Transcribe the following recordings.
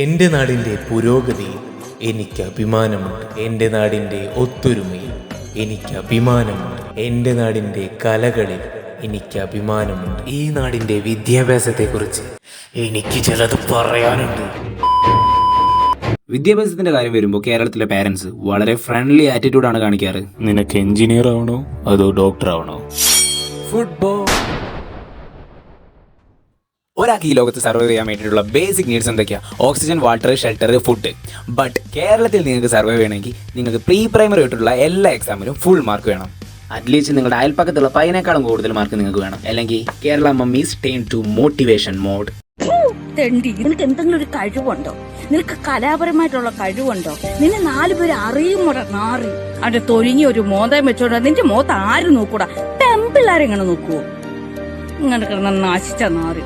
എൻ്റെ നാടിൻ്റെ പുരോഗതിയിൽ എനിക്ക് അഭിമാനമുണ്ട്. എൻ്റെ നാടിൻ്റെ ഒത്തൊരുമയിൽ എനിക്ക് അഭിമാനമുണ്ട്. എൻ്റെ നാടിൻ്റെ കലകളിൽ എനിക്ക് അഭിമാനമുണ്ട്. ഈ നാടിൻ്റെ വിദ്യാഭ്യാസത്തെക്കുറിച്ച് എനിക്ക് ചിലത് പറയാനുണ്ട്. വിദ്യാഭ്യാസത്തിന്റെ കാര്യം വരുമ്പോൾ കേരളത്തിലെ പാരന്റ്സ് വളരെ ഫ്രണ്ട്ലി ആറ്റിറ്റ്യൂഡാണ് കാണിക്കാറ്. നിനക്ക് എഞ്ചിനീയർ ആവണോ അതോ ഡോക്ടർ ആവണോ? ഫുട്ബോൾ. ഒരാൾക്ക് ഈ ലോകത്ത് സർവൈവ് ചെയ്യാൻ വേണ്ടിയിട്ടുള്ള ബേസിക് നീഡ്സ് എന്തൊക്കെയാണ്? Oxygen, water, shelter, food. But കേരളത്തിൽ നിങ്ങൾക്ക് സർവൈവ് ചെയ്യണമെങ്കിൽ നിങ്ങൾക്ക് പ്രീ പ്രൈമറി ആയിട്ടുള്ള എല്ലാ എക്സാമിലും ഫുൾ മാർക്ക് വേണം. അറ്റ്ലീസ്റ്റ് നിങ്ങളുടെ അയൽപ്പക്കത്തുള്ള പതിനേക്കാളും കൂടുതൽ മാർക്ക് നിങ്ങൾക്ക് വേണം. അല്ലെങ്കിൽ Kerala mummies turn to motivation mode. തെണ്ടി, നിനക്ക് എന്തെങ്കിലും ഒരു കഴിവുണ്ടോ? നിനക്ക് കലാപരമായിട്ടുള്ള കഴിവുണ്ടോ? നിന്നെ 4 പേര് അറിയുമോടാ നാറി? അവിടെ തൊരിഞ്ഞ ഒരു മോതം വെച്ചോടാ നിന്റെ മോത്ത് ആരും നോക്കൂടാ? പെമ്പിള്ളാരെങ്ങനെ നോക്കുവോ? ഇങ്ങനെ കിടന്ന നാശിച്ച നാറി.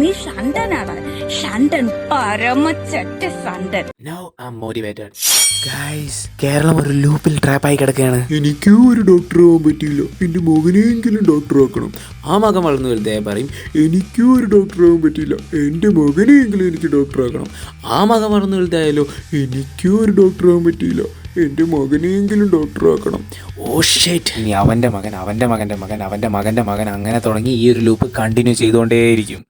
നീ ഷണ്ടനാടാ, ഷണ്ടൻ, പരമച്ചറ്റ ഷണ്ടൻ. Now I'm motivated. Guys, Keralam ഒരു ലൂപ്പിൽ ട്രാപ്പായി കിടക്കുകയാണ്. എനിക്കും ഒരു ഡോക്ടർ ആവാൻ പറ്റിയില്ല, എന്റെ മകനെയെങ്കിലും ഡോക്ടർ ആക്കണം. ആ മകൻ വളർന്നു വലുതേ പറയും എനിക്കും ഒരു ഡോക്ടർ ആവാൻ പറ്റിയില്ല, എന്റെ മകനെയെങ്കിലും എനിക്ക് ഡോക്ടർ ആക്കണം. ആ മകൻ വളർന്നു വലുതായാലോ എനിക്കും ഒരു ഡോക്ടർ ആവാൻ പറ്റിയില്ല, എന്റെ മകനെയെങ്കിലും ഡോക്ടർ ആക്കണം. Oh shit. ഇനി അവന്റെ മകൻ, അവന്റെ മകന്റെ മകൻ, അവന്റെ മകന്റെ മകൻ, അങ്ങനെ തുടങ്ങി ഈ ഒരു ലൂപ്പ് കണ്ടിന്യൂ ചെയ്തുകൊണ്ടേയിരിക്കും.